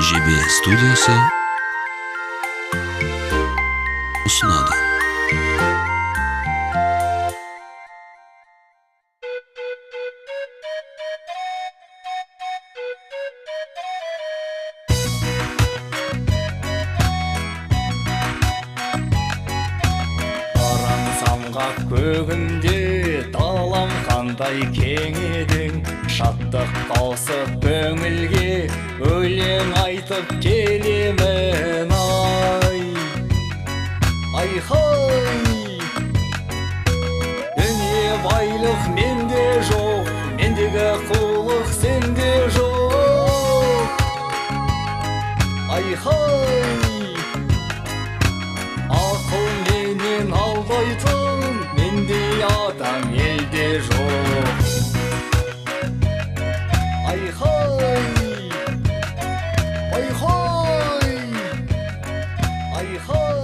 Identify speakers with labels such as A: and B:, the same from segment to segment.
A: JB Studiosi sunadi.
B: Көгінде далам қандай кең едің, шаттық қаусып көңілге өлең айтып келемін ай-хай. Дүние байлық менде жоқ, мендегі қулық сенде жоқ ай-хай. Ақыл менен алдайтын мендей адам елде жоқ ай-хай, ай-хай, ай-хай,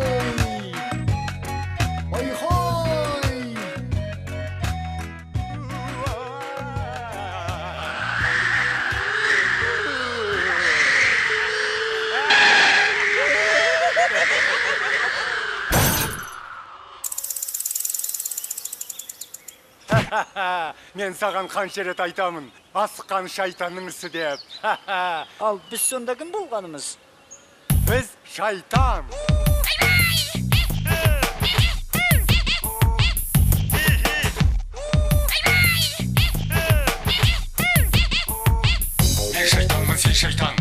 B: ай-хай.
C: Мен саған қанша рет айтамын, асыққан шайтанның ісі деп.
D: Ал біз сонда кім болғанымыз?
C: Біз шайтан. Мен шайтанмын, сен шайтан.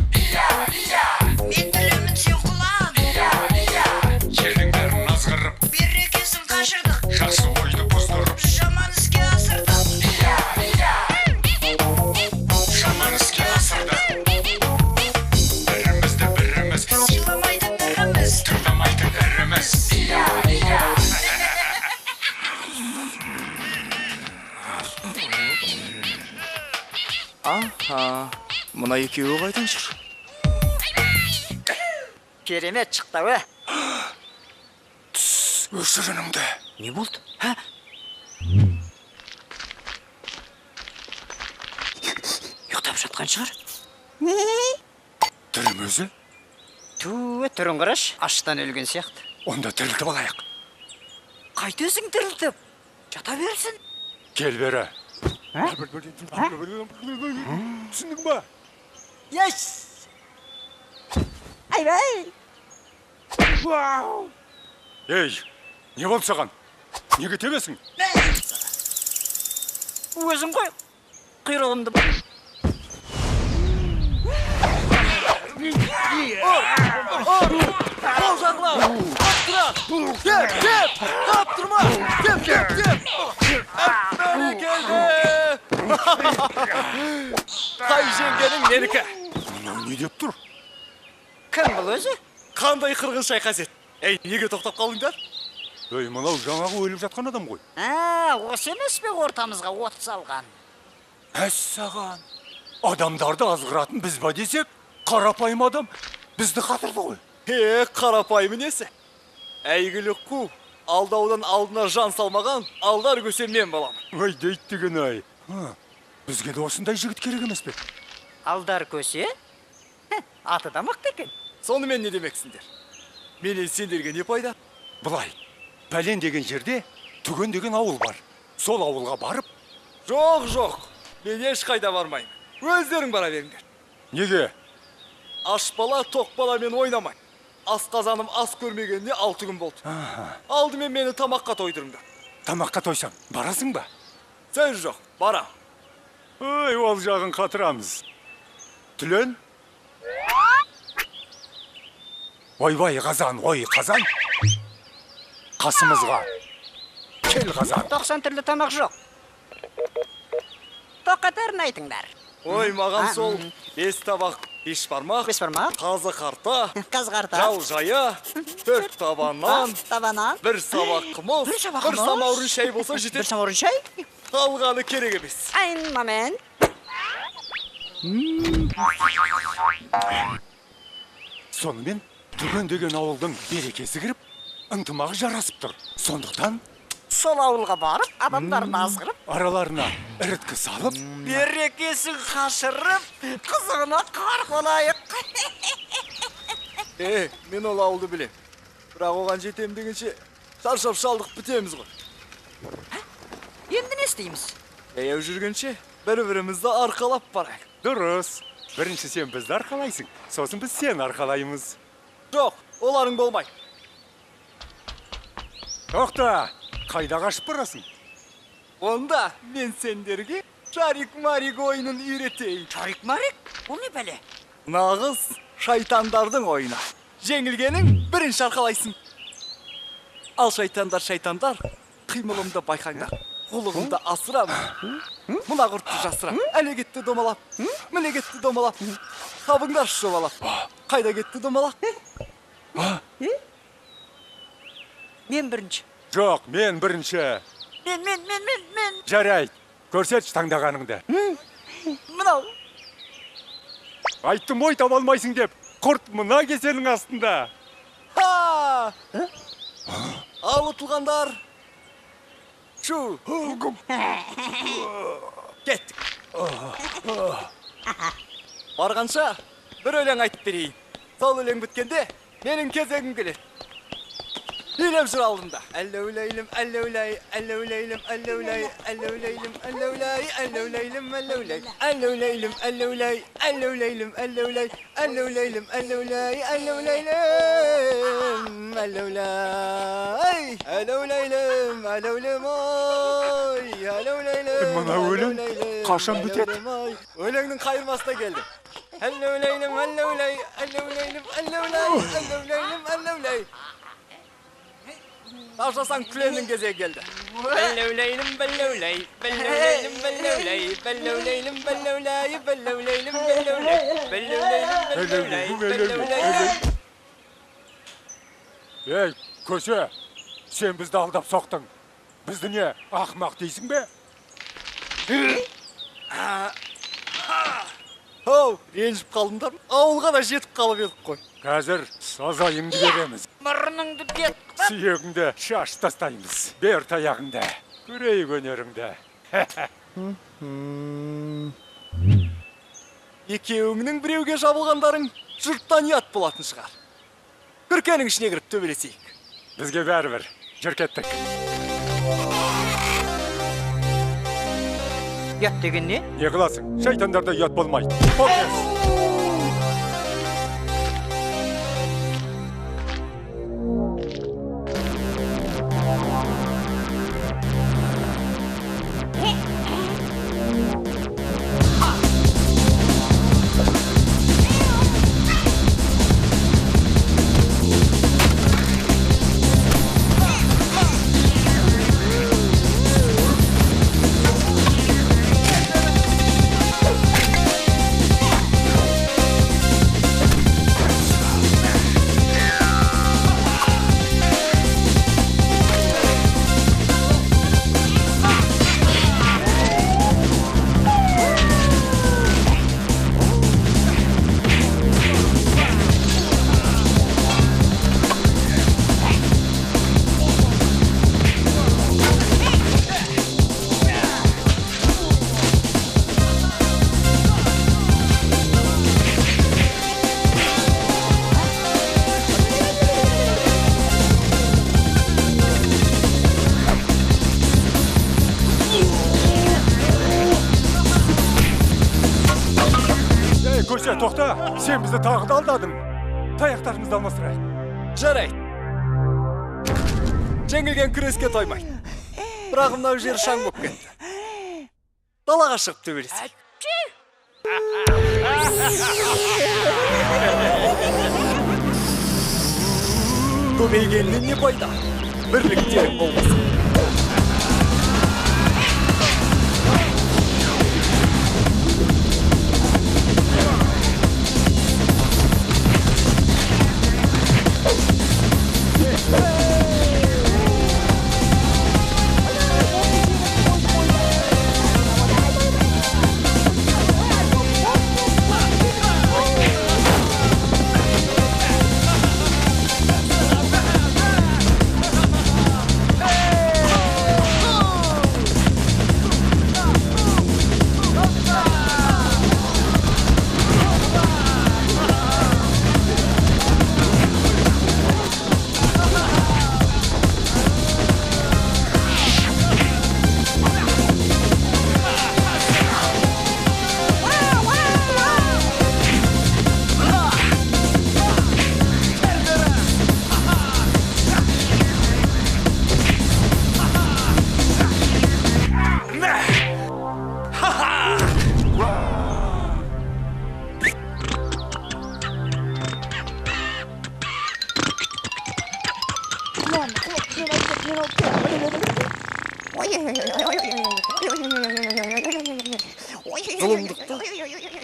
E: Мен білемін, сен құлан.
C: Жердің бәрін азғырып,
E: Берекесін қашырдық,
C: жақсы ойды бұздырып,
E: жаман іске асырдық.
C: жаман іске асырдық. Бірімізді біріміз,
E: Сыйламайды біріміз.
C: тыңдамайды іріміз.
B: Аха, мына екеуі қайдан жүр?
D: Керемет шықты ө.
C: Өшір үніңді.
D: Не болды? Ұйықтап жатқан шығар.
C: Түрім өзі,
D: Туы, түрін қараш, аштан өлген сияқты.
C: онда тірілтіп алайық.
D: Қайтесің тірілтіп? Жата берсін.
C: Кел бері. Түсіндің ба?
D: Yes! Айбай!
C: Ей, не болды саған? Неге тебесің?
D: Өзің қой. Құйрығымды.
B: Қол жағыла! Қаптыра! Кеп, кеп! Қаптырма! Кеп, кеп, кеп! Бәрекелді! Қай жеңгенің менікі?
C: Мынау не деп тұр?
D: Кім бұл өзі?
B: Қандай қырғын шайқас еді? Ей, неге тоқтап қалдыңдар?
C: Ей, мынау жаңағы өліп жатқан адам ғой.
D: Осы емес пе ортамызға от салған?
C: Әссаған. Адамдарды азғыратын біз ба десек, қарапайым адам бізді қатырды ғой.
B: Қарапайым несі? Әйгілі қу, алдаудан алдына жан салмаған, алдар көсе мен боламын.
C: Ой, дейт деген ай. Бізге де осындай жігіт керек емес пе?
D: Алдар көсе? Аты да мықты екен.
B: Сонымен не демексіңдер? Менен сендерге не пайда?
C: Былай, пәлен деген жерде түген деген ауыл бар. Сол ауылға барып,
B: Жоқ, жоқ, мен ешқайда бармаймын. Өздерің бара беріңдер.
C: неге?
B: Аш бала, тоқ баламен ойнамай. Асқазаным ас көрмегенде 6 күн болды. Алдымен мені тамаққа тойдырыңдар.
C: Тамаққа тойсам, барасың ба?
B: Сен жоқ, барам.
C: Ой, ол жағын қатырамыз. Түлен? Ойбай қазан, ой қазан. Қасымызға. Кел қазан.
D: 90 түрлі тамақ жоқ. Тоқатарын айтыңдар.
B: Ой, маған сол 5 табақ, 5 бармақ,
D: 5 бармақ,
B: қазы қарта,
D: қазғарта,
B: жау жая, 4 табаннан,
D: табанан,
B: 1 сабақ қымыз,
D: Бір сабақ
B: 1
D: қымыз.
B: самаурын шай болса
D: бір
B: жетеді.
D: самаурын шай.
B: Қалғаны керек емес.
D: Айн момент.
C: Сонымен түген деген ауылдың берекесі кіріп, ынтымағы жарасып тұр. Сондықтан
D: сол ауылға барып, адамдарды азғырып,
C: Aralarına ırıtkı salıp,
D: берекесін қашырып, қызығына қарқ олайық.
B: Мен ол ауылды білем. Бірақ оған жетем дегенше шаршап шалдық бітеміз ғой.
D: Енді не істейміз?
B: Аяу жүргенше бір-бірімізді арқалап барайық.
C: dürüst. Birinci sen bizde arkalaysın, sosun biz sen arkalayımız.
B: Жоқ, оларың болмай.
C: Toqta, kayda kaçıp barasın?
B: Онда мен сендерге Шарик-марик ойынын үйретейін.
D: Шарик-марик? Бұл не бәле?
B: Нағыз шайтандардың ойыны. Жеңілгенің бірінші арқалайсың. Ал шайтандар, қимылымды байқаңдар. Құлығымды асырам. Мына құртты жасырам. Әле кетті домалап. Міне кетті домалап. Табыңдар шобалап. Қайда кетті домалап?
D: Мен бірінші.
C: Жоқ, men birinci.
D: Мен.
C: Жарайт, көрсетші таңдағаныңды.
D: Мынау.
C: Айттым ой таба алмайсың деп, құрт мына кеселің астында.
B: Ха! Ал ұтылғандар. Шу! Кеттік. Барғанша бір өлең айтып берейін. Сол өлең біткенде менің кезегім келеді. Билеп жүр алдымда. Әллеулейлім, әллеулей, әллеулейлім, әллеулей, әллеулейлім, әллеулей, әллеулейлім, әллеулей, әллеулейлім, әллеулей, әллеулейлім, әллеулей, әллеулейлім, әллеулей, әллеулейлім, әллеулей, әллеулейлім, әллеулем ой, әллеулейлім.
C: Мына өлең қашан бітеді?
B: Өлеңнің қайырмасына келдім. Әллеулейлім, әллеулей, әллеулейлім, әллеулей, әллеулейлім, әллеулей. Ташасаң күленің кезегі келді. Бәллеулейлім, бәллеулей, бәллеулейлім, бәллеулей, бәллеулейлім, бәллеулей, бәллеулейлім, бәллеулей, бәллеулейлім, бәллеулей.
C: Ей, көше, сен бізді алдап соқтың. Бізді не, ақмақ дейсің бе?
B: Оу, ренжіп қалдыңдар ма? Ауылға да жетіп қалып едік қой.
C: Қазір сазайыңды береміз.
D: Мұрныңды бет.
C: Сүйегіңді шаш тастаймыз. Бер таяғыңды, көрейік өнеріңді.
B: Екеуіңнің біреуге жабылғандарың жұрттан ұят болатын шығар. Күркенің ішіне кіріп төбелесейік.
C: Бізге бәрібір, жүр кеттік.
D: Ят деген не?
C: Не қыласың? Шайтандарда ұят болмайды. Покес! Көше, тоқта, сен бізді тағы да алдадың. Таяқтарымызды алмастырайық.
B: Жарайды. Жеңілген күреске тоймайды. Бірақ мынау жер шаң болып кетті. Далаға шығып төбелесейік. Көбейгеннен не пайда? Бірлік терек болмасын.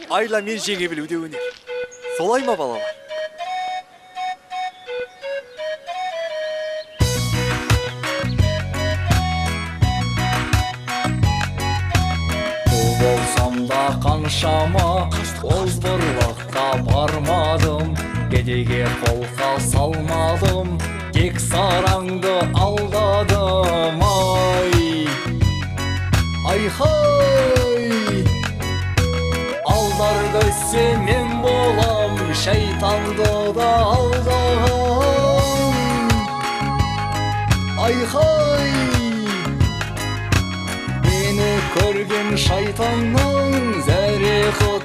B: айла мен жеңе білу де өнер. Солай ма балалар?
F: Бұл болсам да қаншама озбырлыққа бармадым, кедеге қолқа салмадым, тек сараңды алдадым. Ай-хай! Алдар көссе мен болам, шайтанды да алдағам. Ай-хай! Мені көрген шайтанның зәрі құт